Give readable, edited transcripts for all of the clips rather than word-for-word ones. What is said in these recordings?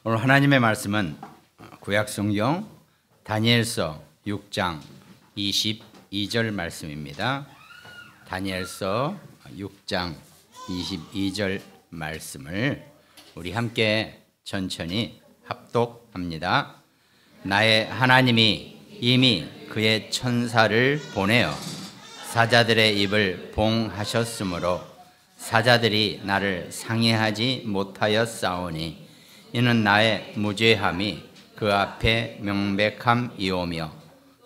오늘 하나님의 말씀은 구약성경 다니엘서 6장 22절 말씀입니다. 다니엘서 6장 22절 말씀을 우리 함께 천천히 합독합니다. 나의 하나님이 이미 그의 천사를 보내어 사자들의 입을 봉하셨으므로 사자들이 나를 상해하지 못하였사오니 이는 나의 무죄함이 그 앞에 명백함이오며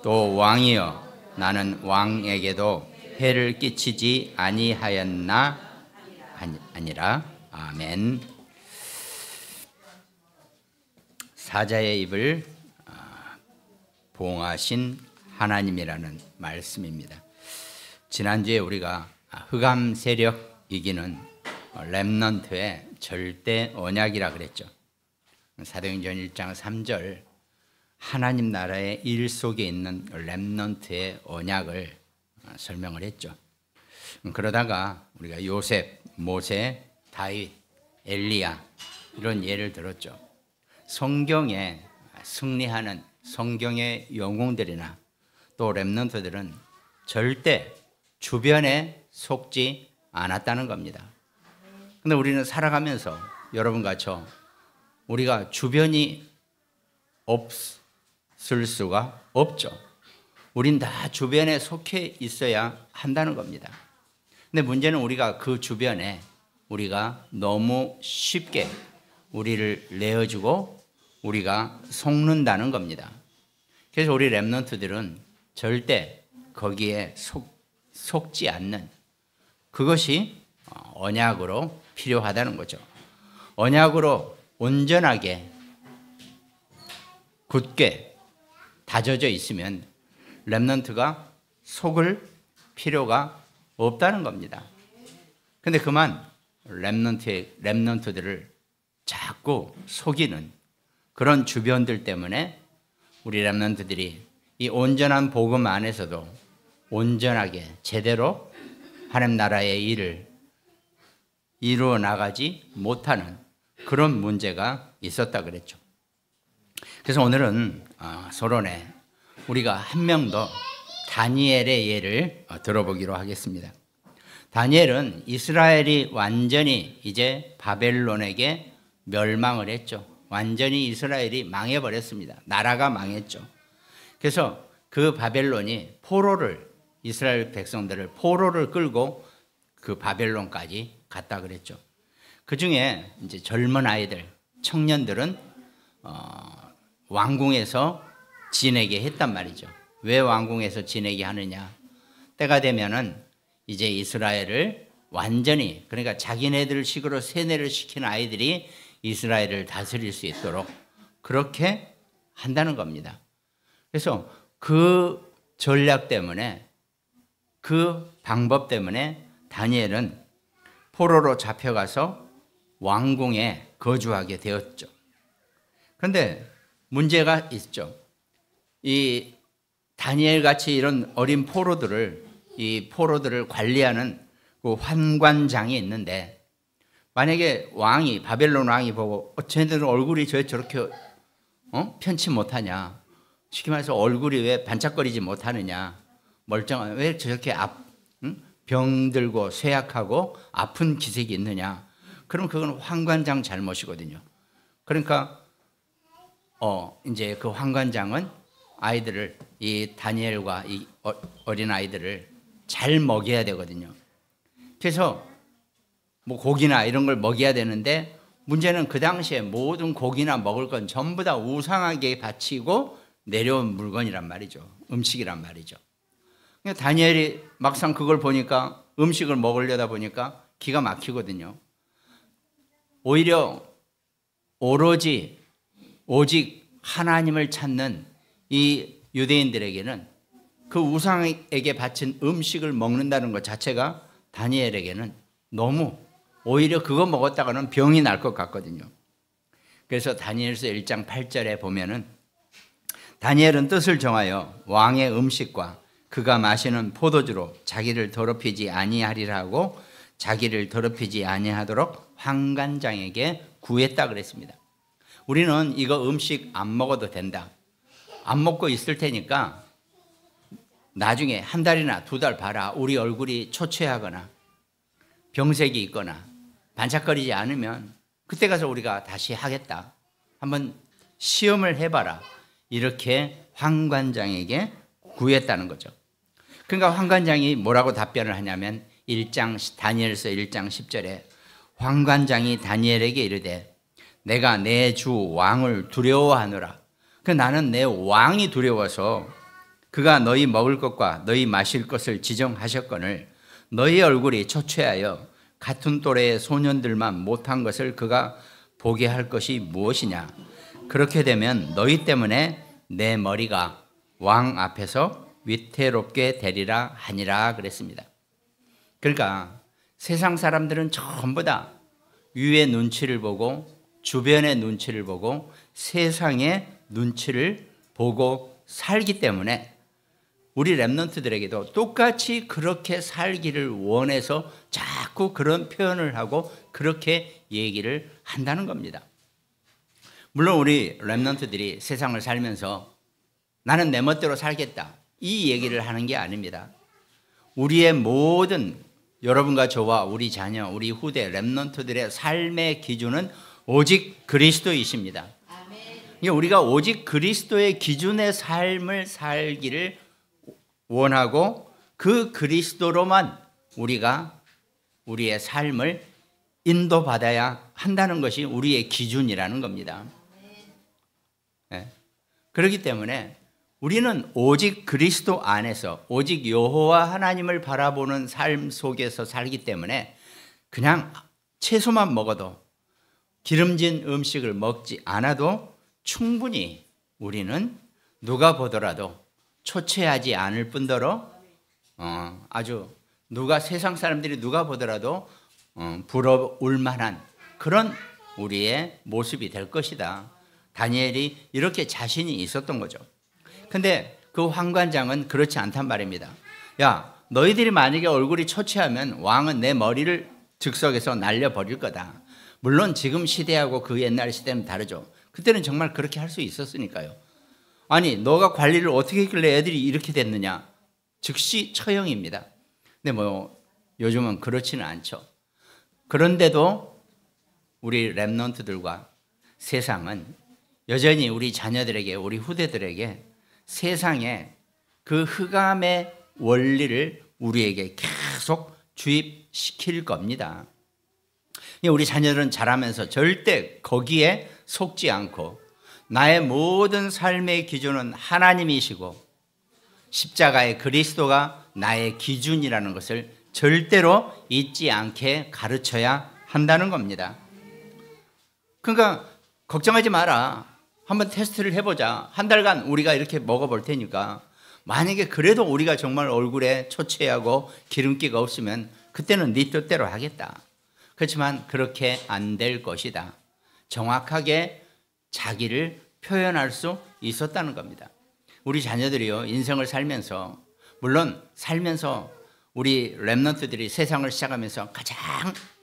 또 왕이여 나는 왕에게도 해를 끼치지 아니하였나 아니라. 아멘. 사자의 입을 봉하신 하나님이라는 말씀입니다. 지난주에 우리가 흑암 세력 이기는 렘넌트의 절대 언약이라 그랬죠. 사도행전 1장 3절 하나님 나라의 일 속에 있는 렘넌트의 언약을 설명을 했죠. 그러다가 우리가 요셉, 모세, 다윗, 엘리야 이런 예를 들었죠. 성경에 승리하는 성경의 영웅들이나 또 렘넌트들은 절대 주변에 속지 않았다는 겁니다. 근데 우리는 살아가면서 여러분과 저 우리가 주변이 없을 수가 없죠. 우린 다 주변에 속해 있어야 한다는 겁니다. 근데 문제는 우리가 그 주변에 우리가 너무 쉽게 우리를 내어주고 우리가 속는다는 겁니다. 그래서 우리 렘넌트들은 절대 거기에 속지 않는 그것이 언약으로 필요하다는 거죠. 언약으로 온전하게 굳게 다져져 있으면 렘넌트가 속을 필요가 없다는 겁니다. 근데 그만 렘넌트들을 자꾸 속이는 그런 주변들 때문에 우리 렘넌트들이 이 온전한 복음 안에서도 온전하게 제대로 하나님 나라의 일을 이루어 나가지 못하는 그런 문제가 있었다 그랬죠. 그래서 오늘은 서론에 우리가 한 명 더 다니엘의 예를 들어보기로 하겠습니다. 다니엘은 이스라엘이 완전히 이제 바벨론에게 멸망을 했죠. 완전히 이스라엘이 망해버렸습니다. 나라가 망했죠. 그래서 그 바벨론이 이스라엘 백성들을 포로를 끌고 그 바벨론까지 갔다 그랬죠. 그 중에 이제 젊은 아이들, 청년들은 왕궁에서 지내게 했단 말이죠. 왜 왕궁에서 지내게 하느냐? 때가 되면은 이제 이스라엘을 완전히 그러니까 자기네들 식으로 세뇌를 시킨 아이들이 이스라엘을 다스릴 수 있도록 그렇게 한다는 겁니다. 그래서 그 전략 때문에 그 방법 때문에 다니엘은 포로로 잡혀가서 왕궁에 거주하게 되었죠. 그런데 문제가 있죠. 이 다니엘 같이 이런 어린 포로들을 관리하는 그 환관장이 있는데 만약에 바벨론 왕이 보고 쟤네들은 얼굴이 저렇게 편치 못하냐, 쉽게 말해서 얼굴이 왜 반짝거리지 못하느냐, 멀쩡한 왜 저렇게 병들고 쇠약하고 아픈 기색이 있느냐, 그럼 그건 환관장 잘못이거든요. 그러니까 이제 그 환관장은 아이들을 이 다니엘과 이 어린 아이들을 잘 먹여야 되거든요. 그래서 뭐 고기나 이런 걸 먹여야 되는데 문제는 그 당시에 모든 고기나 먹을 건 전부 다 우상에게 바치고 내려온 물건이란 말이죠. 음식이란 말이죠. 그러니까 다니엘이 막상 그걸 보니까 음식을 먹으려다 보니까 기가 막히거든요. 오히려 오직 하나님을 찾는 이 유대인들에게는 그 우상에게 바친 음식을 먹는다는 것 자체가 다니엘에게는 너무 오히려 그거 먹었다가는 병이 날 것 같거든요. 그래서 다니엘서 1장 8절에 보면은 다니엘은 뜻을 정하여 왕의 음식과 그가 마시는 포도주로 자기를 더럽히지 아니하리라 하고 자기를 더럽히지 아니하도록 환관장에게 구했다 그랬습니다. 우리는 이거 음식 안 먹어도 된다. 안 먹고 있을 테니까 나중에 한 달이나 두 달 봐라. 우리 얼굴이 초췌하거나 병색이 있거나 반짝거리지 않으면 그때 가서 우리가 다시 하겠다. 한번 시험을 해봐라. 이렇게 황관장에게 구했다는 거죠. 그러니까 황관장이 뭐라고 답변을 하냐면 다니엘서 1장 10절에 황관장이 다니엘에게 이르되 내가 내 주 왕을 두려워하노라. 나는 내 왕이 두려워서 그가 너희 먹을 것과 너희 마실 것을 지정하셨거늘 너희 얼굴이 초췌하여 같은 또래의 소년들만 못한 것을 그가 보게 할 것이 무엇이냐. 그렇게 되면 너희 때문에 내 머리가 왕 앞에서 위태롭게 되리라 하니라 그랬습니다. 그러니까 세상 사람들은 전부 다 위의 눈치를 보고 주변의 눈치를 보고 세상의 눈치를 보고 살기 때문에 우리 랩런트들에게도 똑같이 그렇게 살기를 원해서 자꾸 그런 표현을 하고 그렇게 얘기를 한다는 겁니다. 물론 우리 랩런트들이 세상을 살면서 나는 내 멋대로 살겠다 이 얘기를 하는 게 아닙니다. 우리의 모든 여러분과 저와 우리 자녀, 우리 후대 랩런트들의 삶의 기준은 오직 그리스도이십니다. 우리가 오직 그리스도의 기준의 삶을 살기를 원하고 그 그리스도로만 우리가 우리의 삶을 인도받아야 한다는 것이 우리의 기준이라는 겁니다. 네. 그렇기 때문에 우리는 오직 그리스도 안에서 오직 여호와 하나님을 바라보는 삶 속에서 살기 때문에 그냥 채소만 먹어도 기름진 음식을 먹지 않아도 충분히 우리는 누가 보더라도 초췌하지 않을 뿐더러 아주 세상 사람들이 누가 보더라도 부러울 만한 그런 우리의 모습이 될 것이다. 다니엘이 이렇게 자신이 있었던 거죠. 근데 그 황관장은 그렇지 않단 말입니다. 야, 너희들이 만약에 얼굴이 초췌하면 왕은 내 머리를 즉석에서 날려버릴 거다. 물론 지금 시대하고 그 옛날 시대는 다르죠. 그때는 정말 그렇게 할 수 있었으니까요. 아니, 너가 관리를 어떻게 했길래 애들이 이렇게 됐느냐. 즉시 처형입니다. 근데 요즘은 그렇지는 않죠. 그런데도 우리 랩런트들과 세상은 여전히 우리 자녀들에게, 우리 후대들에게 세상의 그 흑암의 원리를 우리에게 계속 주입시킬 겁니다. 우리 자녀들은 자라면서 절대 거기에 속지 않고 나의 모든 삶의 기준은 하나님이시고 십자가의 그리스도가 나의 기준이라는 것을 절대로 잊지 않게 가르쳐야 한다는 겁니다. 그러니까 걱정하지 마라. 한번 테스트를 해보자. 한 달간 우리가 이렇게 먹어볼 테니까 만약에 그래도 우리가 정말 얼굴에 초췌하고 기름기가 없으면 그때는 네 뜻대로 하겠다. 그렇지만 그렇게 안 될 것이다. 정확하게 자기를 표현할 수 있었다는 겁니다. 우리 자녀들이요, 인생을 살면서, 물론 살면서 우리 랩런트들이 세상을 시작하면서 가장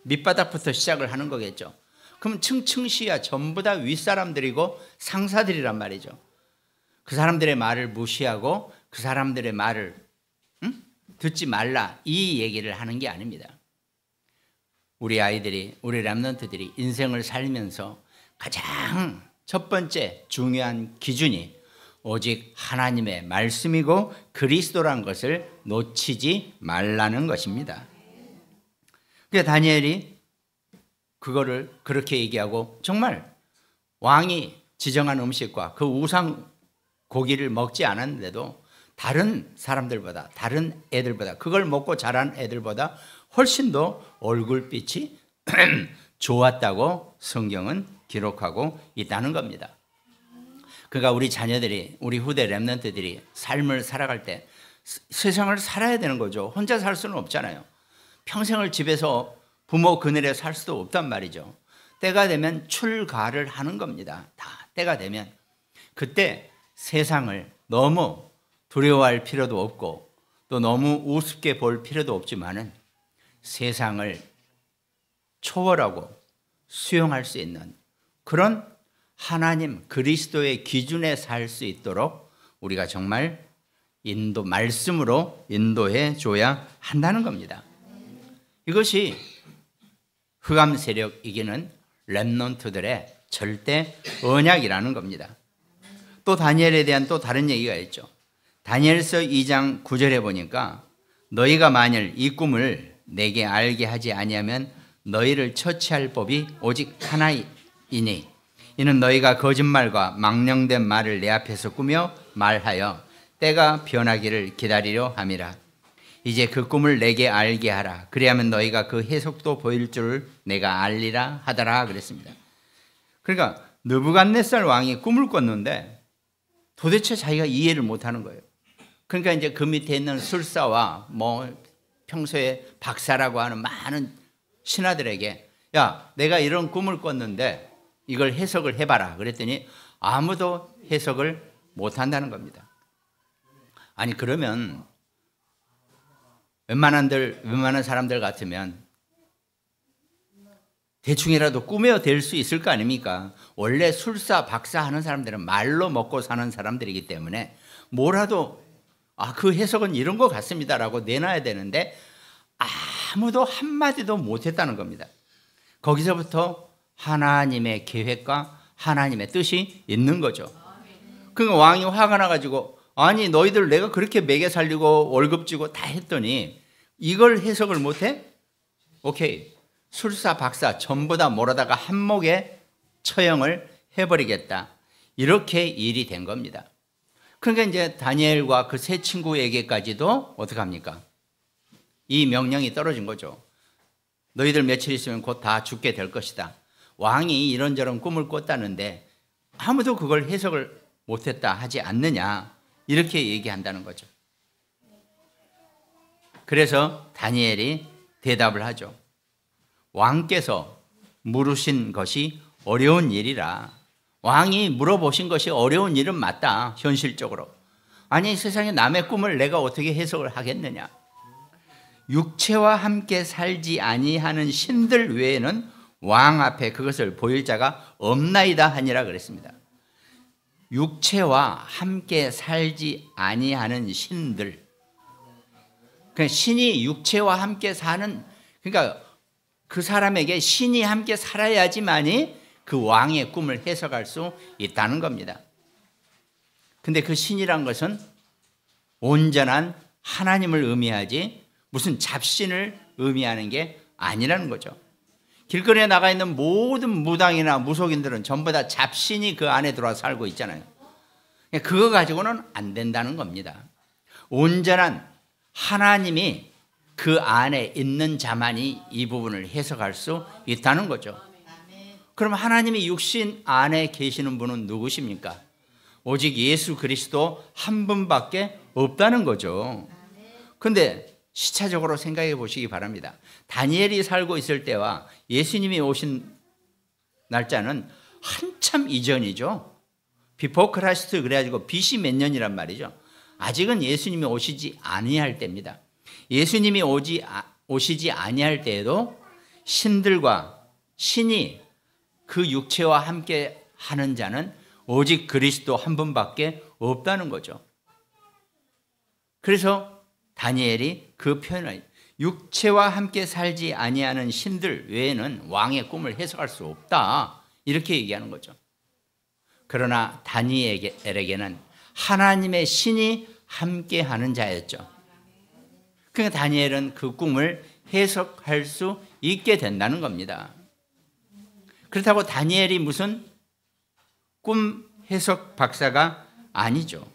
밑바닥부터 시작을 하는 거겠죠. 그럼 층층시야 전부 다 윗사람들이고 상사들이란 말이죠. 그 사람들의 말을 무시하고 그 사람들의 말을 듣지 말라 이 얘기를 하는 게 아닙니다. 우리 아이들이, 우리 랩런트들이 인생을 살면서 가장 첫 번째 중요한 기준이 오직 하나님의 말씀이고 그리스도라는 것을 놓치지 말라는 것입니다. 그러니까 다니엘이 그거를 그렇게 얘기하고 정말 왕이 지정한 음식과 그 우상 고기를 먹지 않았는데도 다른 사람들보다, 다른 애들보다, 그걸 먹고 자란 애들보다 훨씬 더 얼굴빛이 좋았다고 성경은 기록하고 있다는 겁니다. 그러니까 우리 자녀들이, 우리 후대 랩런트들이 삶을 살아갈 때 세상을 살아야 되는 거죠. 혼자 살 수는 없잖아요. 평생을 집에서 부모 그늘에 살 수도 없단 말이죠. 때가 되면 출가를 하는 겁니다. 다 때가 되면. 그때 세상을 너무 두려워할 필요도 없고 또 너무 우습게 볼 필요도 없지만은 세상을 초월하고 수용할 수 있는 그런 하나님 그리스도의 기준에 살 수 있도록 우리가 정말 말씀으로 인도해 줘야 한다는 겁니다. 이것이 흑암 세력 이기는 렘넌트들의 절대 언약이라는 겁니다. 또 다니엘에 대한 또 다른 얘기가 있죠. 다니엘서 2장 9절에 보니까 너희가 만일 이 꿈을 내게 알게 하지 아니하면 너희를 처치할 법이 오직 하나이니 이는 너희가 거짓말과 망령된 말을 내 앞에서 꾸며 말하여 때가 변하기를 기다리려 함이라. 이제 그 꿈을 내게 알게 하라. 그리하면 너희가 그 해석도 보일 줄 내가 알리라 하더라 그랬습니다. 그러니까 느부갓네살 왕이 꿈을 꿨는데 도대체 자기가 이해를 못하는 거예요. 그러니까 이제 그 밑에 있는 술사와 평소에 박사라고 하는 많은 신하들에게 야, 내가 이런 꿈을 꿨는데 이걸 해석을 해봐라 그랬더니 아무도 해석을 못한다는 겁니다. 아니 그러면 웬만한 사람들 같으면 대충이라도 꾸며댈 수 있을 거 아닙니까? 원래 술사, 박사 하는 사람들은 말로 먹고 사는 사람들이기 때문에 뭐라도 그 해석은 이런 것 같습니다라고 내놔야 되는데 아무도 한마디도 못했다는 겁니다. 거기서부터 하나님의 계획과 하나님의 뜻이 있는 거죠. 그러니까 왕이 화가 나가지고 아니 너희들 내가 그렇게 먹여 살리고 월급 주고 다 했더니 이걸 해석을 못해? 오케이, 술사 박사 전부 다 몰아다가 한목에 처형을 해버리겠다. 이렇게 일이 된 겁니다. 그러니까 이제 다니엘과 그 세 친구에게까지도 어떡합니까? 이 명령이 떨어진 거죠. 너희들 며칠 있으면 곧 다 죽게 될 것이다. 왕이 이런저런 꿈을 꿨다는데 아무도 그걸 해석을 못했다 하지 않느냐, 이렇게 얘기한다는 거죠. 그래서 다니엘이 대답을 하죠. 왕께서 물으신 것이 어려운 일이라. 왕이 물어보신 것이 어려운 일은 맞다, 현실적으로. 아니 세상에 남의 꿈을 내가 어떻게 해석을 하겠느냐. 육체와 함께 살지 아니하는 신들 외에는 왕 앞에 그것을 보일 자가 없나이다 하니라 그랬습니다. 육체와 함께 살지 아니하는 신들. 그러니까 신이 육체와 함께 사는, 그러니까 그 사람에게 신이 함께 살아야지만이 그 왕의 꿈을 해석할 수 있다는 겁니다. 근데 그 신이란 것은 온전한 하나님을 의미하지 무슨 잡신을 의미하는 게 아니라는 거죠. 길거리에 나가 있는 모든 무당이나 무속인들은 전부 다 잡신이 그 안에 들어와 살고 있잖아요. 그거 가지고는 안 된다는 겁니다. 온전한 하나님이 그 안에 있는 자만이 이 부분을 해석할 수 있다는 거죠. 그럼 하나님이 육신 안에 계시는 분은 누구십니까? 오직 예수 그리스도 한 분밖에 없다는 거죠. 그런데 시차적으로 생각해 보시기 바랍니다. 다니엘이 살고 있을 때와 예수님이 오신 날짜는 한참 이전이죠. 비포 크라이스트 그래가지고 BC 몇 년이란 말이죠. 아직은 예수님이 오시지 아니할 때입니다. 예수님이 오시지 아니할 때에도 신들과 신이 그 육체와 함께 하는 자는 오직 그리스도 한 분밖에 없다는 거죠. 그래서 다니엘이 그 표현을 육체와 함께 살지 아니하는 신들 외에는 왕의 꿈을 해석할 수 없다, 이렇게 얘기하는 거죠. 그러나 다니엘에게는 하나님의 신이 함께하는 자였죠. 그러니까 다니엘은 그 꿈을 해석할 수 있게 된다는 겁니다. 그렇다고 다니엘이 무슨 꿈 해석 박사가 아니죠.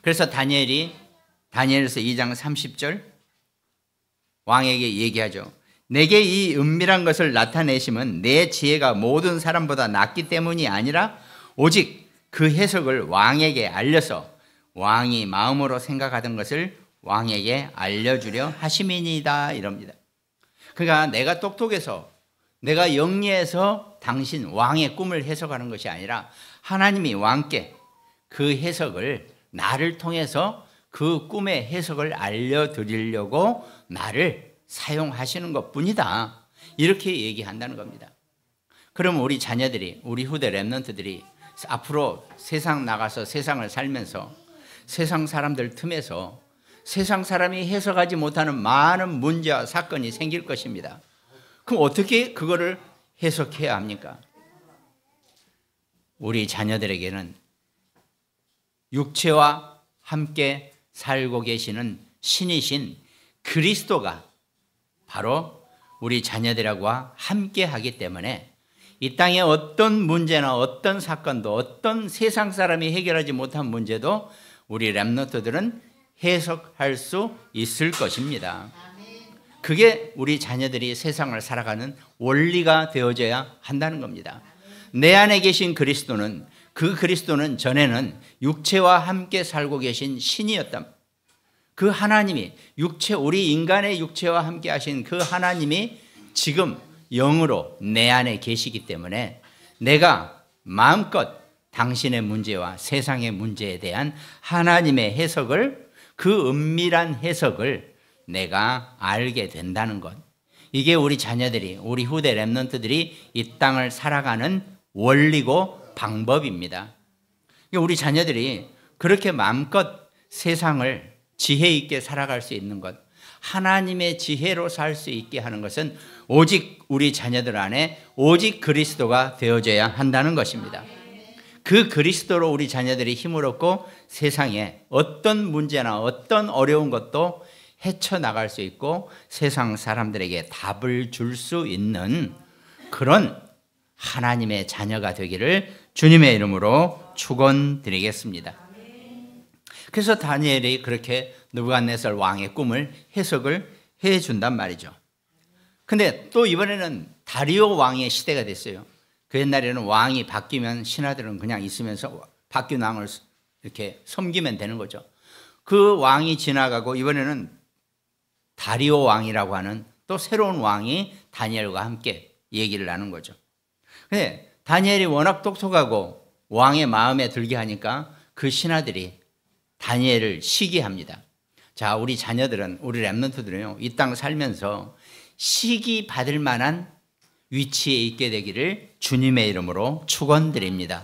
그래서 다니엘서 2장 30절 왕에게 얘기하죠. 내게 이 은밀한 것을 나타내심은 내 지혜가 모든 사람보다 낫기 때문이 아니라 오직 그 해석을 왕에게 알려서 왕이 마음으로 생각하던 것을 왕에게 알려주려 하심이니이다, 이럽니다. 그러니까 내가 똑똑해서 내가 영리해서 당신 왕의 꿈을 해석하는 것이 아니라 하나님이 왕께 그 해석을 나를 통해서 그 꿈의 해석을 알려드리려고 나를 사용하시는 것뿐이다, 이렇게 얘기한다는 겁니다. 그럼 우리 자녀들이, 우리 후대 렘넌트들이 앞으로 세상 나가서 세상을 살면서 세상 사람들 틈에서 세상 사람이 해석하지 못하는 많은 문제와 사건이 생길 것입니다. 그럼 어떻게 그거를 해석해야 합니까? 우리 자녀들에게는 육체와 함께 살고 계시는 신이신 그리스도가 바로 우리 자녀들하고 함께 하기 때문에 이 땅에 어떤 문제나 어떤 사건도 어떤 세상 사람이 해결하지 못한 문제도 우리 렘넌트들은 해석할 수 있을 것입니다. 그게 우리 자녀들이 세상을 살아가는 원리가 되어져야 한다는 겁니다. 내 안에 계신 그리스도는, 그 그리스도는 전에는 육체와 함께 살고 계신 신이었다. 그 하나님이 우리 인간의 육체와 함께 하신 그 하나님이 지금 영으로 내 안에 계시기 때문에 내가 마음껏 당신의 문제와 세상의 문제에 대한 하나님의 해석을, 그 은밀한 해석을 내가 알게 된다는 것. 이게 우리 자녀들이, 우리 후대 렘넌트들이 이 땅을 살아가는 원리고 방법입니다. 우리 자녀들이 그렇게 마음껏 세상을 지혜 있게 살아갈 수 있는 것, 하나님의 지혜로 살 수 있게 하는 것은 오직 우리 자녀들 안에 오직 그리스도가 되어져야 한다는 것입니다. 그 그리스도로 우리 자녀들이 힘을 얻고 세상에 어떤 문제나 어떤 어려운 것도 헤쳐나갈 수 있고 세상 사람들에게 답을 줄 수 있는 그런 하나님의 자녀가 되기를 주님의 이름으로 축원드리겠습니다. 그래서 다니엘이 그렇게 느부갓네살 왕의 꿈을 해석을 해준단 말이죠. 근데 또 이번에는 다리오 왕의 시대가 됐어요. 그 옛날에는 왕이 바뀌면 신하들은 그냥 있으면서 바뀐 왕을 이렇게 섬기면 되는 거죠. 그 왕이 지나가고 이번에는 다리오 왕이라고 하는 또 새로운 왕이 다니엘과 함께 얘기를 나눈 거죠. 근데 다니엘이 워낙 똑똑하고 왕의 마음에 들게 하니까 그 신하들이 다니엘을 시기합니다. 자, 우리 자녀들은, 우리 렘넌트들은요, 이 땅 살면서 시기 받을 만한 위치에 있게 되기를 주님의 이름으로 축원드립니다.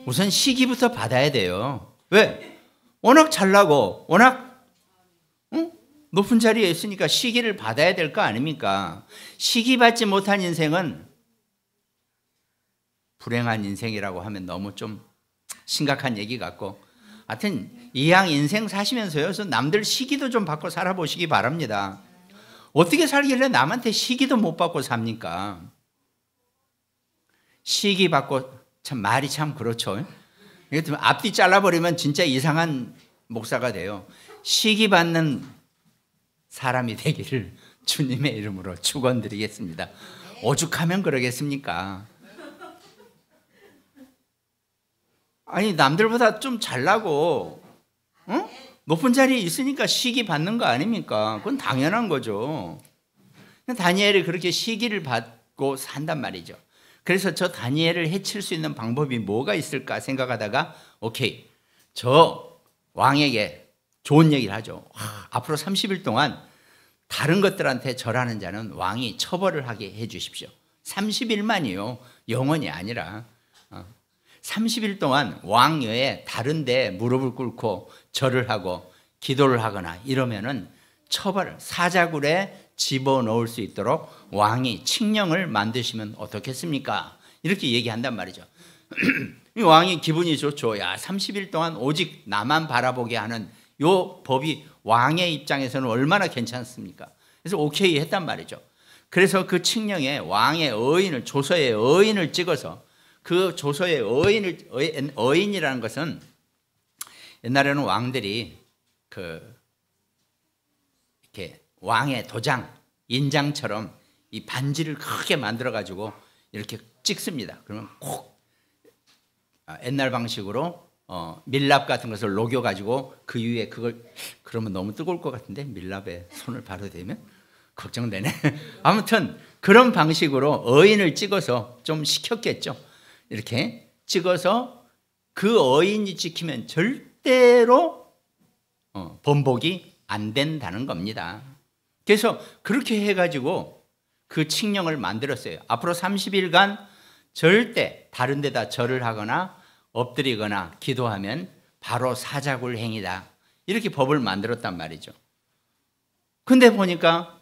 우선 시기부터 받아야 돼요. 왜? 워낙 잘나고 워낙 높은 자리에 있으니까 시기를 받아야 될 거 아닙니까? 시기 받지 못한 인생은 불행한 인생이라고 하면 너무 좀 심각한 얘기 같고, 하여튼 이왕 인생 사시면서요, 남들 시기도 좀 받고 살아보시기 바랍니다. 어떻게 살길래 남한테 시기도 못 받고 삽니까? 시기 받고, 참 말이 참 그렇죠. 앞뒤 잘라버리면 진짜 이상한 목사가 돼요. 시기 받는 사람이 되기를 주님의 이름으로 축원드리겠습니다. 오죽하면 그러겠습니까? 아니, 남들보다 좀 잘나고 높은 자리에 있으니까 시기 받는 거 아닙니까? 그건 당연한 거죠. 다니엘이 그렇게 시기를 받고 산단 말이죠. 그래서 저 다니엘을 해칠 수 있는 방법이 뭐가 있을까 생각하다가 오케이, 저 왕에게 좋은 얘기를 하죠. 앞으로 30일 동안 다른 것들한테 절하는 자는 왕이 처벌을 하게 해 주십시오. 30일만이요. 영원히 아니라 30일 동안 왕 외에 다른 데 무릎을 꿇고 절을 하고 기도를 하거나 이러면은 사자굴에 집어넣을 수 있도록 왕이 칙령을 만드시면 어떻겠습니까? 이렇게 얘기한단 말이죠. 왕이 기분이 좋죠. 야, 30일 동안 오직 나만 바라보게 하는 요 법이 왕의 입장에서는 얼마나 괜찮습니까? 그래서 오케이 했단 말이죠. 그래서 그 칙령에 왕의 어인을, 조서의 어인을 찍어서, 그 조서의 어인이라는 것은 옛날에는 왕들이 이렇게 왕의 도장, 인장처럼 이 반지를 크게 만들어 가지고 이렇게 찍습니다. 그러면 꼭 옛날 방식으로 밀랍 같은 것을 녹여 가지고 그 위에 그러면 너무 뜨거울 것 같은데 밀랍에 손을 바로 대면 걱정되네. 아무튼 그런 방식으로 어인을 찍어서 좀 식혔겠죠. 이렇게 찍어서 그 어인이 찍히면 절대로 번복이 안 된다는 겁니다. 그래서 그렇게 해가지고 그 칙령을 만들었어요. 앞으로 30일간 절대 다른 데다 절을 하거나 엎드리거나 기도하면 바로 사자굴 행위다. 이렇게 법을 만들었단 말이죠. 근데 보니까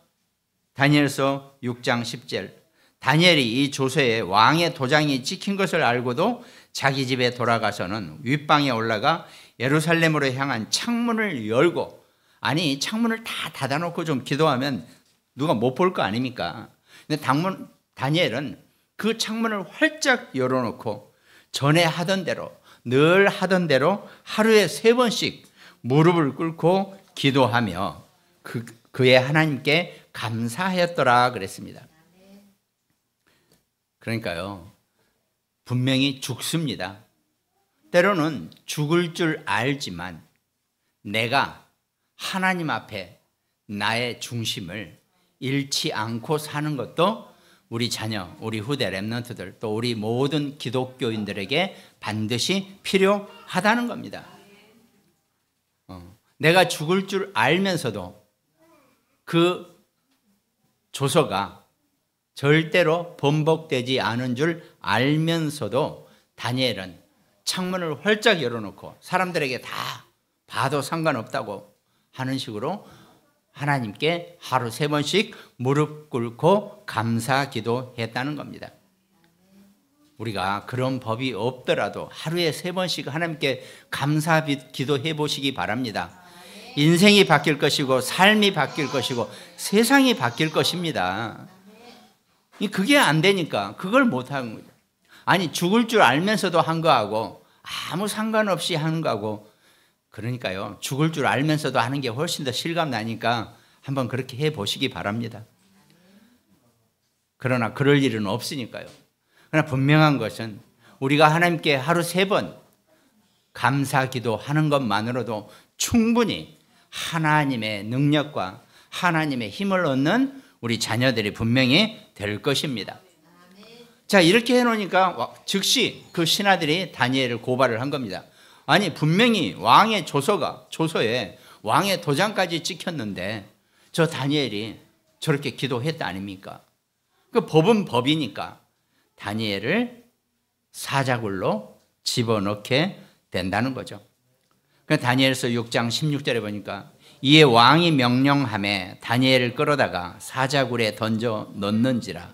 다니엘서 6장 10절, 다니엘이 이 조서에 왕의 도장이 찍힌 것을 알고도 자기 집에 돌아가서는 윗방에 올라가 예루살렘으로 향한 창문을 열고, 아니 창문을 다 닫아놓고 좀 기도하면 누가 못 볼 거 아닙니까? 근데 다니엘은 그 창문을 활짝 열어놓고 전에 하던 대로, 늘 하던 대로 하루에 3번씩 무릎을 꿇고 기도하며 그의 하나님께 감사하였더라 그랬습니다. 그러니까요, 분명히 죽습니다. 때로는 죽을 줄 알지만 내가 하나님 앞에 나의 중심을 잃지 않고 사는 것도 우리 자녀, 우리 후대 렘넌트들, 또 우리 모든 기독교인들에게 반드시 필요하다는 겁니다. 내가 죽을 줄 알면서도 그 조서가 절대로 번복되지 않은 줄 알면서도 다니엘은 창문을 활짝 열어놓고 사람들에게 다 봐도 상관없다고 하는 식으로 하나님께 하루 3번씩 무릎 꿇고 감사 기도했다는 겁니다. 우리가 그런 법이 없더라도 하루에 3번씩 하나님께 감사 기도해 보시기 바랍니다. 인생이 바뀔 것이고 삶이 바뀔 것이고 세상이 바뀔 것입니다. 그게 안 되니까 그걸 못하는 거죠. 아니 죽을 줄 알면서도 한 거하고 아무 상관없이 하는 거하고, 그러니까요, 죽을 줄 알면서도 하는 게 훨씬 더 실감 나니까 한번 그렇게 해 보시기 바랍니다. 그러나 그럴 일은 없으니까요. 그러나 분명한 것은 우리가 하나님께 하루 3번 감사 기도하는 것만으로도 충분히 하나님의 능력과 하나님의 힘을 얻는 우리 자녀들이 분명히 될 것입니다. 자, 이렇게 해놓으니까 즉시 그 신하들이 다니엘을 고발을 한 겁니다. 아니 분명히 왕의 조서에 왕의 도장까지 찍혔는데 저 다니엘이 저렇게 기도했다 아닙니까? 그 법은 법이니까 다니엘을 사자굴로 집어넣게 된다는 거죠. 다니엘서 6장 16절에 보니까 이에 왕이 명령하매 다니엘을 끌어다가 사자굴에 던져 넣는지라.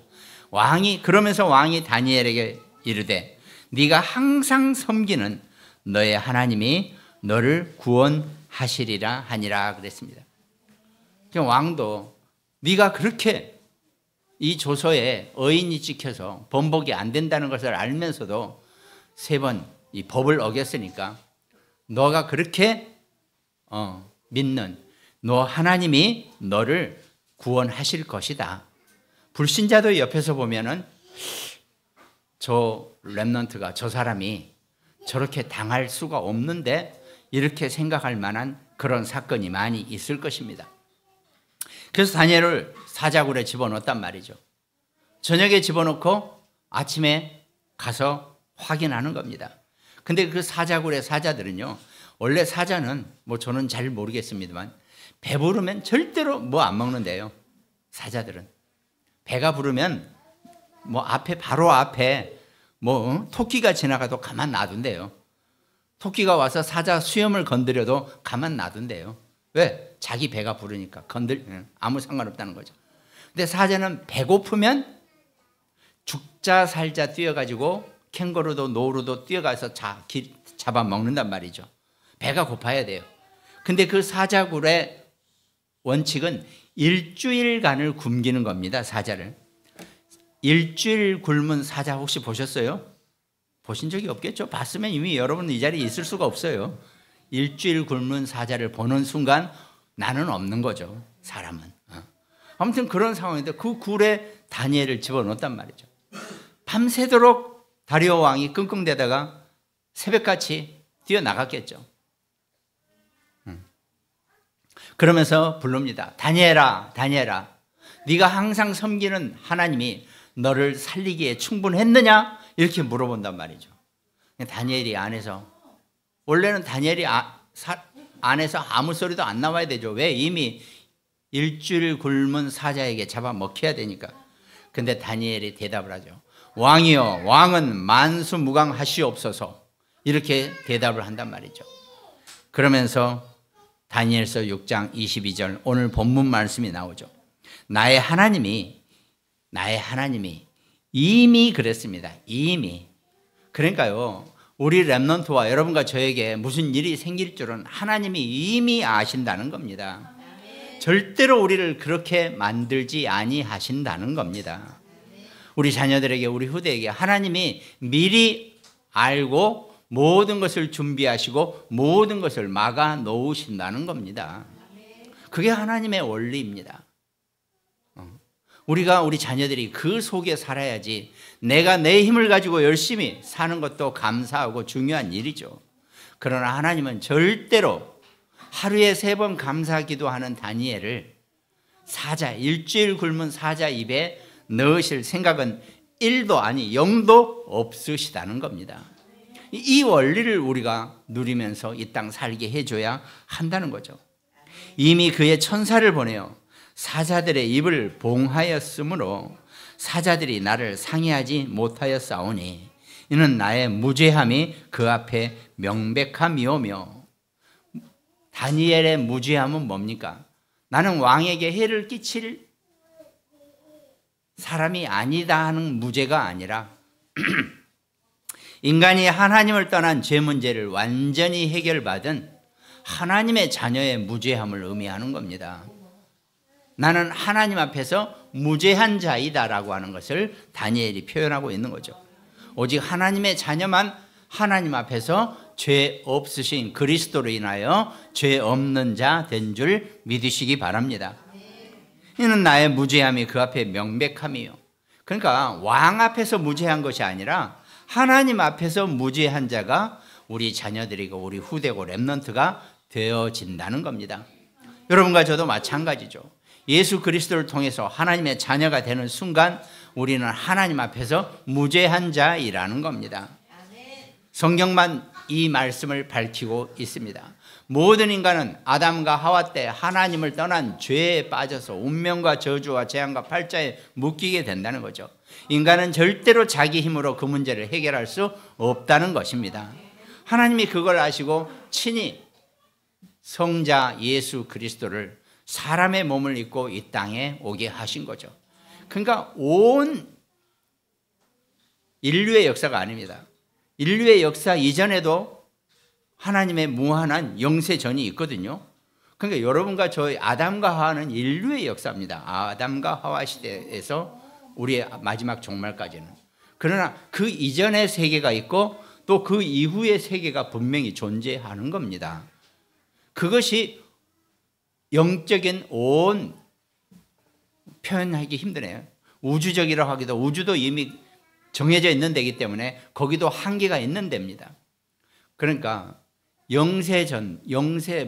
그러면서 왕이 다니엘에게 이르되 네가 항상 섬기는 너의 하나님이 너를 구원하시리라 하니라 그랬습니다. 왕도 네가 그렇게 이 조서에 어인이 찍혀서 번복이 안 된다는 것을 알면서도 3번 이 법을 어겼으니까 너가 그렇게 믿는 너 하나님이 너를 구원하실 것이다. 불신자도 옆에서 보면은 저 렘넌트가, 저 사람이 저렇게 당할 수가 없는데 이렇게 생각할 만한 그런 사건이 많이 있을 것입니다. 그래서 다니엘을 사자굴에 집어넣었단 말이죠. 저녁에 집어넣고 아침에 가서 확인하는 겁니다. 근데 그 사자굴의 사자들은요, 원래 사자는 저는 잘 모르겠습니다만 배부르면 절대로 안 먹는데요. 사자들은 배가 부르면 바로 앞에 토끼가 지나가도 가만 놔둔대요. 토끼가 와서 사자 수염을 건드려도 가만 놔둔대요. 왜? 자기 배가 부르니까 아무 상관없다는 거죠. 근데 사자는 배고프면 죽자 살자 뛰어가지고 캥거루도 노루도 뛰어가서 잡아먹는단 말이죠. 배가 고파야 돼요. 근데 그 사자굴의 원칙은 일주일간을 굶기는 겁니다. 사자를. 일주일 굶은 사자 혹시 보셨어요? 보신 적이 없겠죠? 봤으면 이미 여러분 이 자리에 있을 수가 없어요. 일주일 굶는 사자를 보는 순간 나는 없는 거죠. 사람은. 아무튼 그런 상황인데 그 굴에 다니엘을 집어넣었단 말이죠. 밤새도록 다리오 왕이 끙끙대다가 새벽같이 뛰어나갔겠죠. 그러면서 부릅니다. 다니엘아, 다니엘아, 네가 항상 섬기는 하나님이 너를 살리기에 충분했느냐? 이렇게 물어본단 말이죠. 다니엘이 안에서, 원래는 다니엘이 안에서 아무 소리도 안 나와야 되죠. 왜? 이미 일주일 굶은 사자에게 잡아먹혀야 되니까. 근데 다니엘이 대답을 하죠. 왕이여 왕은 만수무강하시옵소서 이렇게 대답을 한단 말이죠. 그러면서 다니엘서 6장 22절 오늘 본문 말씀이 나오죠. 나의 하나님이 이미 그랬습니다. 이미. 그러니까요, 우리 렘넌트와 여러분과 저에게 무슨 일이 생길 줄은 하나님이 이미 아신다는 겁니다. 절대로 우리를 그렇게 만들지 아니하신다는 겁니다. 우리 자녀들에게, 우리 후대에게 하나님이 미리 알고 모든 것을 준비하시고 모든 것을 막아 놓으신다는 겁니다. 그게 하나님의 원리입니다. 우리 자녀들이 그 속에 살아야지 내가 내 힘을 가지고 열심히 사는 것도 감사하고 중요한 일이죠. 그러나 하나님은 절대로 하루에 3번 감사 기도하는 다니엘을 일주일 굶은 사자 입에 넣으실 생각은 1도 아니 0도 없으시다는 겁니다. 이 원리를 우리가 누리면서 이 땅 살게 해줘야 한다는 거죠. 이미 그의 천사를 보내어 사자들의 입을 봉하였으므로 사자들이 나를 상해하지 못하였사오니 이는 나의 무죄함이 그 앞에 명백함이오며. 다니엘의 무죄함은 뭡니까? 나는 왕에게 해를 끼칠 사람이 아니다 하는 무죄가 아니라 인간이 하나님을 떠난 죄 문제를 완전히 해결받은 하나님의 자녀의 무죄함을 의미하는 겁니다. 나는 하나님 앞에서 무죄한 자이다라고 하는 것을 다니엘이 표현하고 있는 거죠. 오직 하나님의 자녀만 하나님 앞에서 죄 없으신 그리스도로 인하여 죄 없는 자 된 줄 믿으시기 바랍니다. 이는 나의 무죄함이 그 앞에 명백함이요. 그러니까 왕 앞에서 무죄한 것이 아니라 하나님 앞에서 무죄한 자가 우리 자녀들이고 우리 후대고 렘넌트가 되어진다는 겁니다. 여러분과 저도 마찬가지죠. 예수 그리스도를 통해서 하나님의 자녀가 되는 순간 우리는 하나님 앞에서 무죄한 자이라는 겁니다. 성경만 이 말씀을 밝히고 있습니다. 모든 인간은 아담과 하와 때 하나님을 떠난 죄에 빠져서 운명과 저주와 재앙과 팔자에 묶이게 된다는 거죠. 인간은 절대로 자기 힘으로 그 문제를 해결할 수 없다는 것입니다. 하나님이 그걸 아시고 친히 성자 예수 그리스도를 사람의 몸을 입고 이 땅에 오게 하신 거죠. 그러니까 온 인류의 역사가 아닙니다. 인류의 역사 이전에도 하나님의 무한한 영세전이 있거든요. 그러니까 여러분과 저희 아담과 하와는 인류의 역사입니다. 아담과 하와 시대에서 우리의 마지막 종말까지는. 그러나 그 이전의 세계가 있고 또 그 이후의 세계가 분명히 존재하는 겁니다. 그것이 영적인 온 표현하기 힘드네요. 우주적이라고 하기도 후도 이미 정해져 있는 데이기 때문에 거기도 한계가 있는 데입니다. 그러니까 영세전, 영세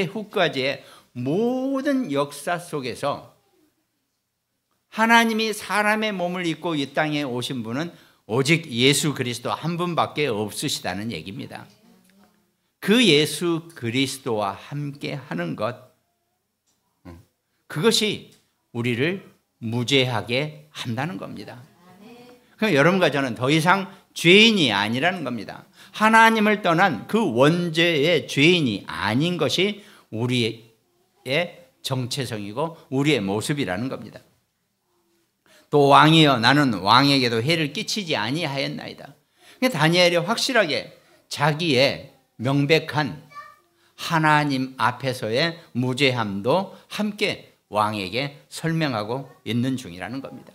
후까지의 모든 역사 속에서 하나님이 사람의 몸을 입고 이 땅에 오신 분은 오직 예수 그리스도 한 분밖에 없으시다는 얘기입니다. 그 예수 그리스도와 함께 하는 것, 그것이 우리를 무죄하게 한다는 겁니다. 그럼 여러분과 저는 더 이상 죄인이 아니라는 겁니다. 하나님을 떠난 그 원죄의 죄인이 아닌 것이 우리의 정체성이고 우리의 모습이라는 겁니다. 또 왕이여 나는 왕에게도 해를 끼치지 아니하였나이다. 다니엘이 확실하게 자기의 명백한 하나님 앞에서의 무죄함도 함께 왕에게 설명하고 있는 중이라는 겁니다.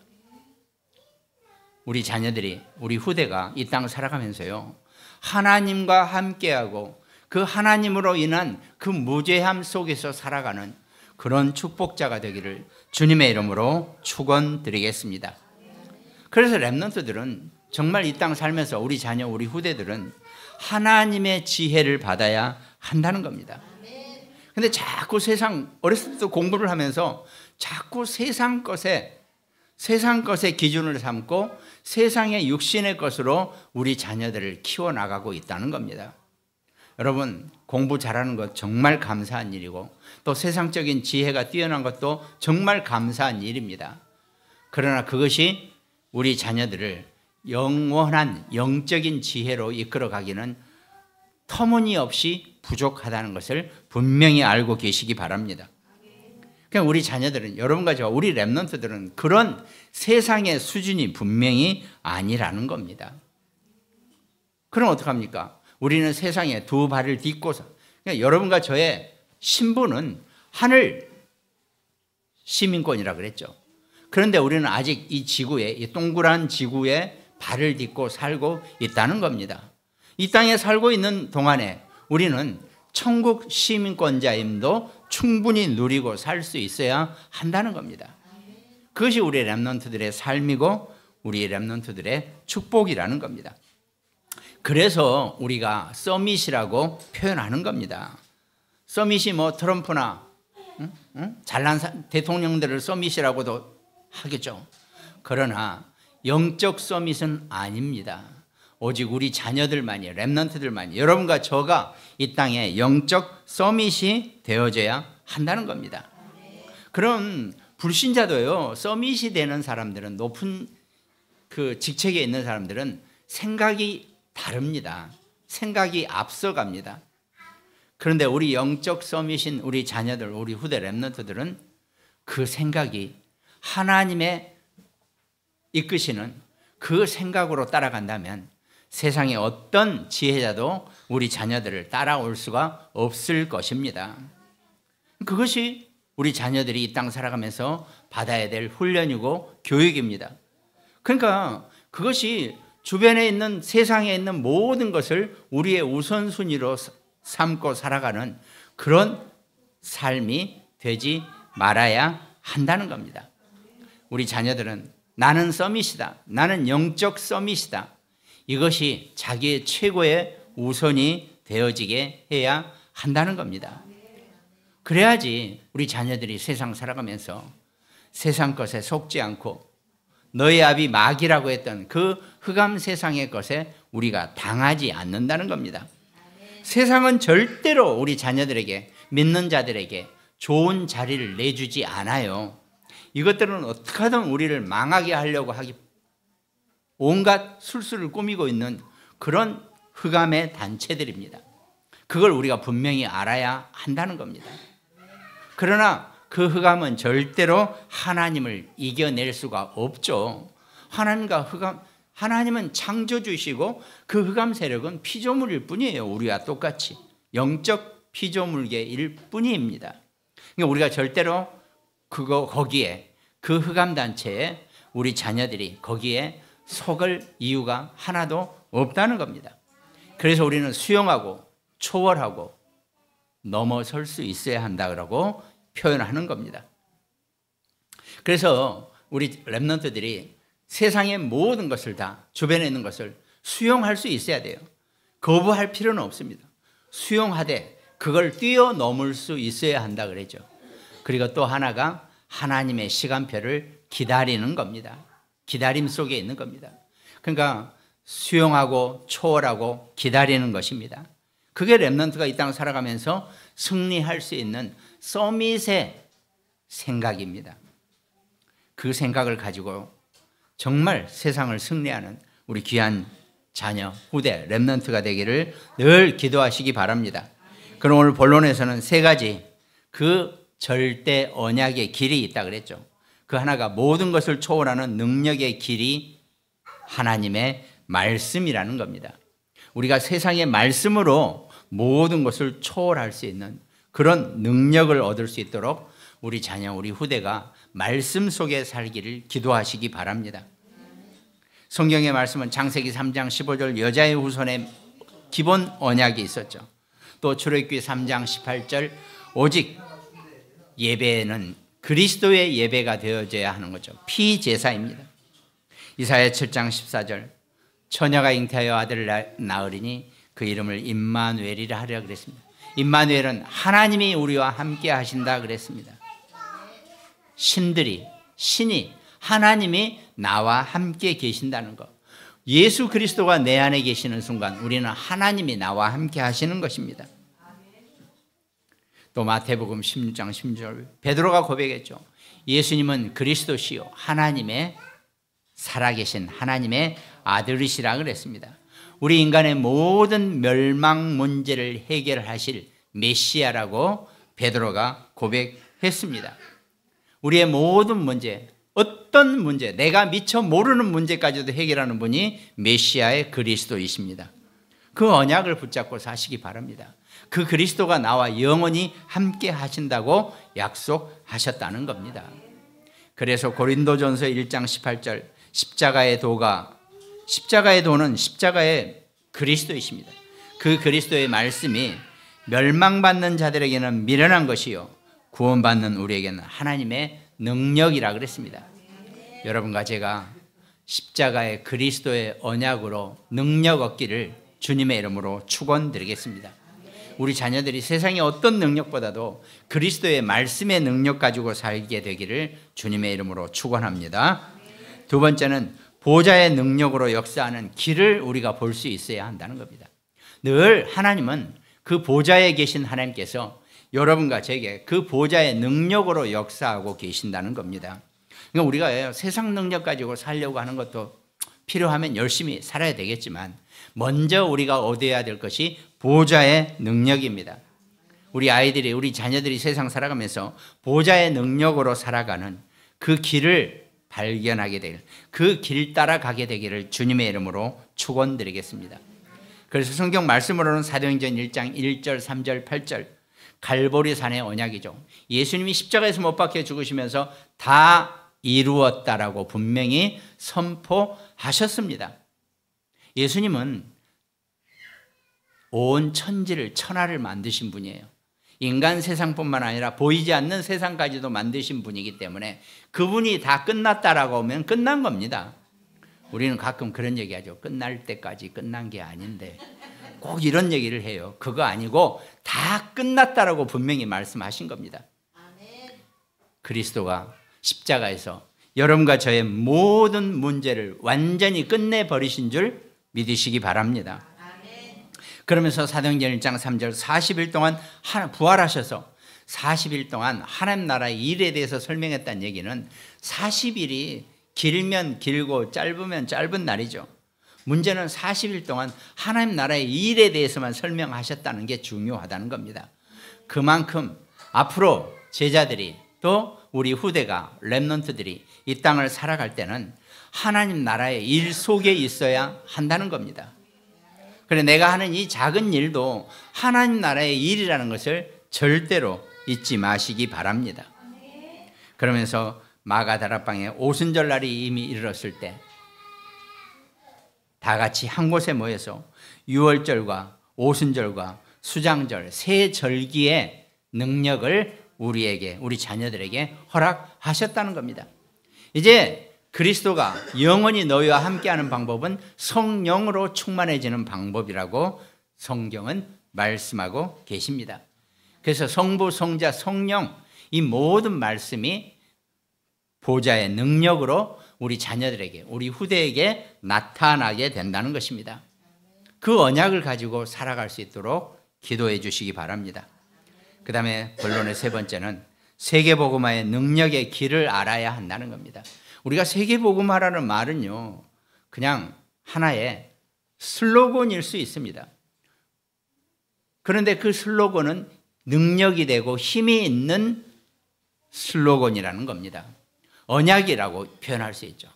우리 자녀들이, 우리 후대가 이 땅을 살아가면서요, 하나님과 함께하고 그 하나님으로 인한 그 무죄함 속에서 살아가는 그런 축복자가 되기를 주님의 이름으로 축원드리겠습니다. 그래서 렘넌트들은 정말 이 땅 살면서 우리 자녀, 우리 후대들은 하나님의 지혜를 받아야 한다는 겁니다. 근데 자꾸 어렸을 때부터 공부를 하면서 자꾸 세상 것에 기준을 삼고 세상의 육신의 것으로 우리 자녀들을 키워나가고 있다는 겁니다. 여러분, 공부 잘하는 것 정말 감사한 일이고 또 세상적인 지혜가 뛰어난 것도 정말 감사한 일입니다. 그러나 그것이 우리 자녀들을 영원한 영적인 지혜로 이끌어가기는 터무니없이 부족하다는 것을 분명히 알고 계시기 바랍니다. 그냥 우리 자녀들은, 여러분과 저와, 우리 렘넌트들은 그런 세상의 수준이 분명히 아니라는 겁니다. 그럼 어떡합니까? 우리는 세상에 두 발을 딛고서, 그러니까 여러분과 저의 신분은 하늘 시민권이라 그랬죠. 그런데 우리는 아직 이 지구에, 이 동그란 지구에 발을 딛고 살고 있다는 겁니다. 이 땅에 살고 있는 동안에 우리는 천국 시민권자임도 충분히 누리고 살 수 있어야 한다는 겁니다. 그것이 우리 렘넌트들의 삶이고 우리 렘넌트들의 축복이라는 겁니다. 그래서 우리가 서밋이라고 표현하는 겁니다. 서밋이 뭐 트럼프나 잘난 대통령들을 서밋이라고도 하겠죠. 그러나 영적 서밋은 아닙니다. 오직 우리 자녀들만이, 렘넌트들만이, 여러분과 저가 이 땅에 영적 서밋이 되어져야 한다는 겁니다. 그럼 불신자도요, 서밋이 되는 사람들은, 높은 그 직책에 있는 사람들은 생각이 다릅니다. 생각이 앞서갑니다. 그런데 우리 영적 서밋인 우리 자녀들, 우리 후대 렘넌트들은 그 생각이 하나님의 이끄시는 그 생각으로 따라간다면 세상의 어떤 지혜자도 우리 자녀들을 따라올 수가 없을 것입니다. 그것이 우리 자녀들이 이 땅 살아가면서 받아야 될 훈련이고 교육입니다. 그러니까 그것이 주변에 있는, 세상에 있는 모든 것을 우리의 우선순위로 삼고 살아가는 그런 삶이 되지 말아야 한다는 겁니다. 우리 자녀들은 나는 서밋이다, 나는 영적 서밋이다, 이것이 자기의 최고의 우선이 되어지게 해야 한다는 겁니다. 그래야지 우리 자녀들이 세상 살아가면서 세상 것에 속지 않고 너희 아비 마귀라고 했던 그 흑암 세상의 것에 우리가 당하지 않는다는 겁니다. 세상은 절대로 우리 자녀들에게, 믿는 자들에게 좋은 자리를 내주지 않아요. 이것들은 어떻게 하든 우리를 망하게 하려고 하기, 온갖 술수를 꾸미고 있는 그런 흑암의 단체들입니다. 그걸 우리가 분명히 알아야 한다는 겁니다. 그러나 그 흑암은 절대로 하나님을 이겨낼 수가 없죠. 하나님과 흑암, 하나님은 창조주시고 그 흑암 세력은 피조물일 뿐이에요. 우리와 똑같이 영적 피조물계일 뿐입니다. 그러니까 우리가 절대로 거기에, 그 흑암 단체에 우리 자녀들이 거기에 속을 이유가 하나도 없다는 겁니다. 그래서 우리는 수용하고 초월하고 넘어설 수 있어야 한다고 표현하는 겁니다. 그래서 우리 렘넌트들이 세상의 모든 것을 다, 주변에 있는 것을 수용할 수 있어야 돼요. 거부할 필요는 없습니다. 수용하되 그걸 뛰어넘을 수 있어야 한다 그랬죠. 그리고 또 하나가 하나님의 시간표를 기다리는 겁니다. 기다림 속에 있는 겁니다. 그러니까 수용하고 초월하고 기다리는 것입니다. 그게 렘넌트가 이 땅을 살아가면서 승리할 수 있는 서밋의 생각입니다. 그 생각을 가지고 정말 세상을 승리하는 우리 귀한 자녀, 후대, 렘넌트가 되기를 늘 기도하시기 바랍니다. 그럼 오늘 본론에서는 세 가지 그 절대 언약의 길이 있다 그랬죠. 그 하나가 모든 것을 초월하는 능력의 길이 하나님의 말씀이라는 겁니다. 우리가 세상의 말씀으로 모든 것을 초월할 수 있는 그런 능력을 얻을 수 있도록 우리 자녀, 우리 후대가 말씀 속에 살기를 기도하시기 바랍니다. 성경의 말씀은 창세기 3장 15절 여자의 후손의 기본 언약이 있었죠. 또 출애굽기 3장 18절 오직 예배는 그리스도의 예배가 되어져야 하는 거죠. 피제사입니다. 이사야 7장 14절 처녀가 잉태하여 아들을 낳으리니 그 이름을 임마누엘이라 하리라 그랬습니다. 임마누엘은 하나님이 우리와 함께 하신다 그랬습니다. 신이 하나님이 나와 함께 계신다는 것, 예수 그리스도가 내 안에 계시는 순간 우리는 하나님이 나와 함께 하시는 것입니다. 또 마태복음 16장 16절 베드로가 고백했죠. 예수님은 그리스도시요 하나님의 살아계신 하나님의 아들이시라 그랬습니다. 우리 인간의 모든 멸망 문제를 해결하실 메시아라고 베드로가 고백했습니다. 우리의 모든 문제, 어떤 문제, 내가 미처 모르는 문제까지도 해결하는 분이 메시아의 그리스도이십니다. 그 언약을 붙잡고 사시기 바랍니다. 그 그리스도가 나와 영원히 함께 하신다고 약속하셨다는 겁니다. 그래서 고린도전서 1장 18절 십자가의 도는 십자가의 그리스도이십니다. 그 그리스도의 말씀이 멸망받는 자들에게는 미련한 것이요 구원받는 우리에게는 하나님의 능력이라 그랬습니다. 여러분과 제가 십자가의 그리스도의 언약으로 능력 얻기를 주님의 이름으로 축원드리겠습니다. 우리 자녀들이 세상의 어떤 능력보다도 그리스도의 말씀의 능력 가지고 살게 되기를 주님의 이름으로 축원합니다. 두 번째는 보좌의 능력으로 역사하는 길을 우리가 볼 수 있어야 한다는 겁니다. 늘 하나님은 그 보좌에 계신 하나님께서 여러분과 제게 그 보좌의 능력으로 역사하고 계신다는 겁니다. 그러니까 우리가 세상 능력 가지고 살려고 하는 것도 필요하면 열심히 살아야 되겠지만 먼저 우리가 얻어야 될 것이 보좌의 능력입니다. 우리 아이들이, 우리 자녀들이 세상 살아가면서 보좌의 능력으로 살아가는 그 길을 발견하게 될, 그 길 따라가게 되기를 주님의 이름으로 축원드리겠습니다. 그래서 성경 말씀으로는 사도행전 1장 1절, 3절, 8절 갈보리 산의 언약이죠. 예수님이 십자가에서 못 박혀 죽으시면서 다 이루었다라고 분명히 선포하셨습니다. 예수님은 온 천지를, 천하를 만드신 분이에요. 인간 세상뿐만 아니라 보이지 않는 세상까지도 만드신 분이기 때문에 그분이 다 끝났다라고 하면 끝난 겁니다. 우리는 가끔 그런 얘기하죠. 끝날 때까지 끝난 게 아닌데 꼭 이런 얘기를 해요. 그거 아니고 다 끝났다라고 분명히 말씀하신 겁니다. 그리스도가 십자가에서 여러분과 저의 모든 문제를 완전히 끝내버리신 줄 믿으시기 바랍니다. 그러면서 사도행전 1장 3절 40일 동안 부활하셔서 40일 동안 하나님 나라의 일에 대해서 설명했다는 얘기는 40일이 길면 길고 짧으면 짧은 날이죠. 문제는 40일 동안 하나님 나라의 일에 대해서만 설명하셨다는 게 중요하다는 겁니다. 그만큼 앞으로 제자들이 또 우리 후대가 렘넌트들이 이 땅을 살아갈 때는 하나님 나라의 일 속에 있어야 한다는 겁니다. 그래 내가 하는 이 작은 일도 하나님 나라의 일이라는 것을 절대로 잊지 마시기 바랍니다. 그러면서 마가다락방에 오순절 날이 이미 이르렀을 때 다 같이 한 곳에 모여서 유월절과 오순절과 수장절 세 절기의 능력을 우리에게, 우리 자녀들에게 허락하셨다는 겁니다. 이제 그리스도가 영원히 너희와 함께하는 방법은 성령으로 충만해지는 방법이라고 성경은 말씀하고 계십니다. 그래서 성부, 성자, 성령 이 모든 말씀이 보좌의 능력으로 우리 자녀들에게, 우리 후대에게 나타나게 된다는 것입니다. 그 언약을 가지고 살아갈 수 있도록 기도해 주시기 바랍니다. 그 다음에 본론의 세 번째는 세계복음화의 능력의 길을 알아야 한다는 겁니다. 우리가 세계복음화라는 말은요, 그냥 하나의 슬로건일 수 있습니다. 그런데 그 슬로건은 능력이 되고 힘이 있는 슬로건이라는 겁니다. 언약이라고 표현할 수 있죠.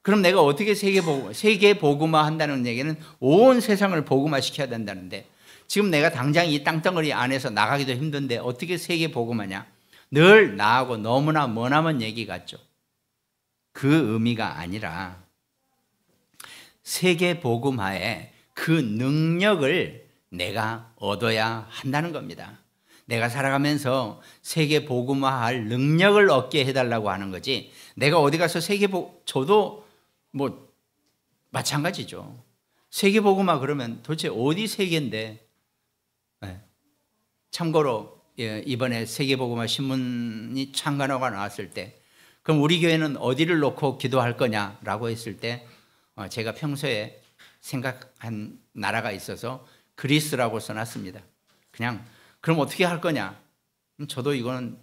그럼 내가 어떻게 세계 복음화 한다는 얘기는 온 세상을 복음화시켜야 된다는데 지금 내가 당장 이 땅덩어리 안에서 나가기도 힘든데 어떻게 세계 복음화냐? 늘 나하고 너무나 머나먼 얘기 같죠. 그 의미가 아니라 세계 복음화의 그 능력을 내가 얻어야 한다는 겁니다. 내가 살아가면서 세계 복음화할 능력을 얻게 해달라고 하는 거지 내가 어디 가서 저도 뭐 마찬가지죠. 세계 복음화 그러면 도대체 어디 세계인데. 네. 참고로 이번에 세계 복음화 신문이 창간호가 나왔을 때 그럼 우리 교회는 어디를 놓고 기도할 거냐라고 했을 때 제가 평소에 생각한 나라가 있어서 그리스라고 써놨습니다. 그냥 그럼 어떻게 할 거냐? 저도 이거는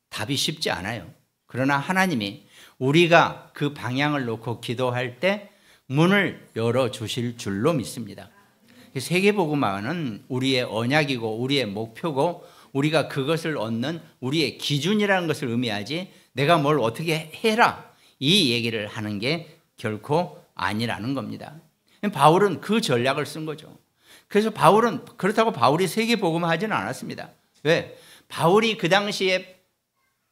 답이 쉽지 않아요. 그러나 하나님이 우리가 그 방향을 놓고 기도할 때 문을 열어주실 줄로 믿습니다. 세계복음화는 우리의 언약이고 우리의 목표고 우리가 그것을 얻는 우리의 기준이라는 것을 의미하지 내가 뭘 어떻게 해라 이 얘기를 하는 게 결코 아니라는 겁니다. 바울은 그 전략을 쓴 거죠. 그래서 바울은 그렇다고 바울이 세계복음화 하지는 않았습니다. 왜? 바울이 그 당시에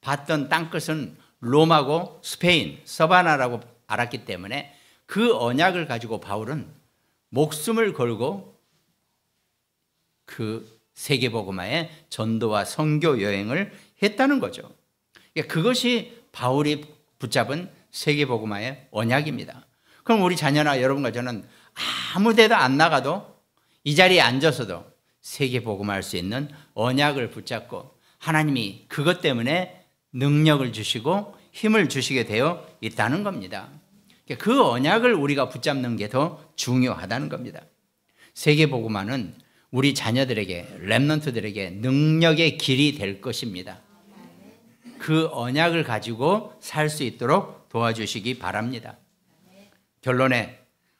봤던 땅끝은 롬하고 스페인, 서바나라고 알았기 때문에 그 언약을 가지고 바울은 목숨을 걸고 그 세계복음화의 전도와 선교 여행을 했다는 거죠. 그것이 바울이 붙잡은 세계복음화의 언약입니다. 그럼 우리 자녀나 여러분과 저는 아무 데도 안 나가도 이 자리에 앉아서도 세계복음화할 수 있는 언약을 붙잡고 하나님이 그것 때문에 능력을 주시고 힘을 주시게 되어 있다는 겁니다. 그 언약을 우리가 붙잡는 게 더 중요하다는 겁니다. 세계복음화는 우리 자녀들에게, 렘넌트들에게 능력의 길이 될 것입니다. 그 언약을 가지고 살 수 있도록 도와주시기 바랍니다. 결론에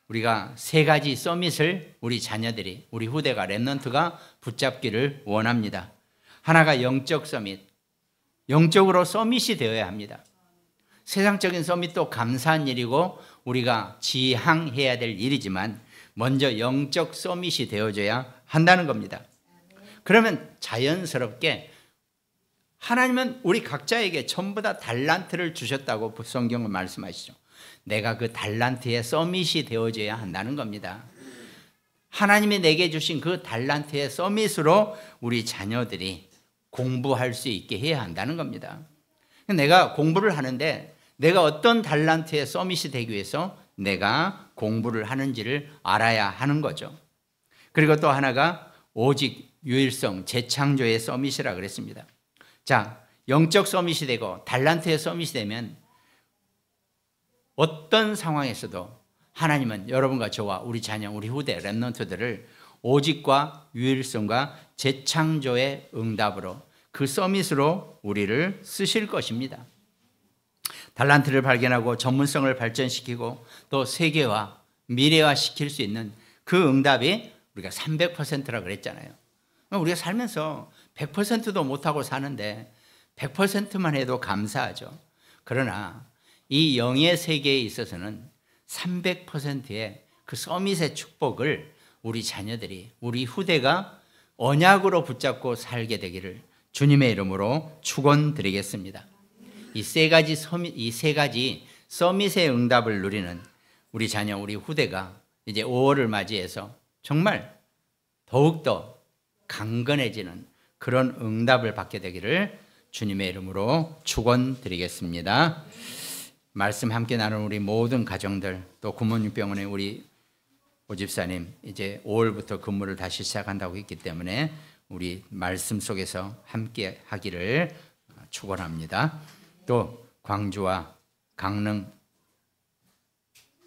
우리가 세 가지 서밋을 우리 자녀들이, 우리 후대가, 렘넌트가 붙잡기를 원합니다. 하나가 영적 서밋, 영적으로 서밋이 되어야 합니다. 세상적인 서밋도 감사한 일이고 우리가 지향해야 될 일이지만 먼저 영적 서밋이 되어줘야 한다는 겁니다. 그러면 자연스럽게 하나님은 우리 각자에게 전부 다 달란트를 주셨다고 성경은 말씀하시죠. 내가 그 달란트의 서밋이 되어줘야 한다는 겁니다. 하나님이 내게 주신 그 달란트의 서밋으로 우리 자녀들이 공부할 수 있게 해야 한다는 겁니다. 내가 공부를 하는데 내가 어떤 달란트의 서밋이 되기 위해서 내가 공부를 하는지를 알아야 하는 거죠. 그리고 또 하나가 오직 유일성, 재창조의 서밋이라 그랬습니다. 자, 영적 서밋이 되고 달란트의 서밋이 되면 어떤 상황에서도 하나님은 여러분과 저와 우리 자녀, 우리 후대, 렘넌트들을 오직과 유일성과 재창조의 응답으로 그 서밋으로 우리를 쓰실 것입니다. 달란트를 발견하고 전문성을 발전시키고 또 세계화, 미래화 시킬 수 있는 그 응답이 우리가 300%라고 그랬잖아요. 우리가 살면서 100%도 못하고 사는데 100%만 해도 감사하죠. 그러나 이 영의 세계에 있어서는 300%의 그 서밋의 축복을 우리 자녀들이, 우리 후대가 언약으로 붙잡고 살게 되기를 주님의 이름으로 축원드리겠습니다. 이 세 가지 서밋의 응답을 누리는 우리 자녀, 우리 후대가 이제 5월을 맞이해서 정말 더욱더 강건해지는 그런 응답을 받게 되기를 주님의 이름으로 축원드리겠습니다. 말씀 함께 나눈 우리 모든 가정들, 또 구몬육병원의 우리 오집사님 이제 5월부터 근무를 다시 시작한다고 했기 때문에 우리 말씀 속에서 함께 하기를 축원합니다. 또 광주와 강릉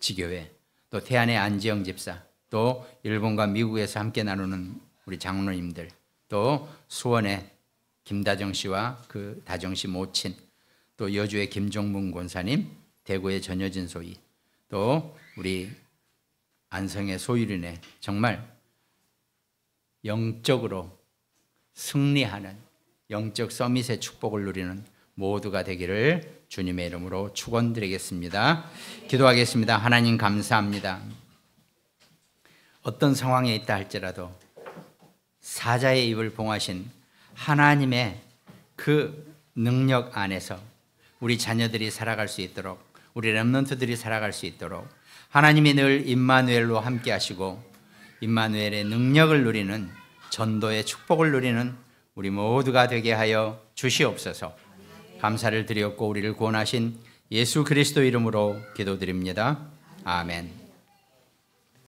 지교회, 또 태안의 안지영 집사, 또 일본과 미국에서 함께 나누는 우리 장로님들, 또 수원의 김다정 씨와 그 다정 씨 모친, 또 여주의 김종문 권사님, 대구의 전여진 소위, 또 우리 안성의 소유린의 정말 영적으로 승리하는 영적 서밋의 축복을 누리는 모두가 되기를 주님의 이름으로 축원드리겠습니다. 기도하겠습니다. 하나님 감사합니다. 어떤 상황에 있다 할지라도 사자의 입을 봉하신 하나님의 그 능력 안에서 우리 자녀들이 살아갈 수 있도록, 우리 렘넌트들이 살아갈 수 있도록 하나님이 늘 임마누엘로 함께 하시고 임마누엘의 능력을 누리는, 전도의 축복을 누리는 우리 모두가 되게 하여 주시옵소서. 감사를 드리옵고 우리를 구원하신 예수 그리스도 이름으로 기도드립니다. 아멘.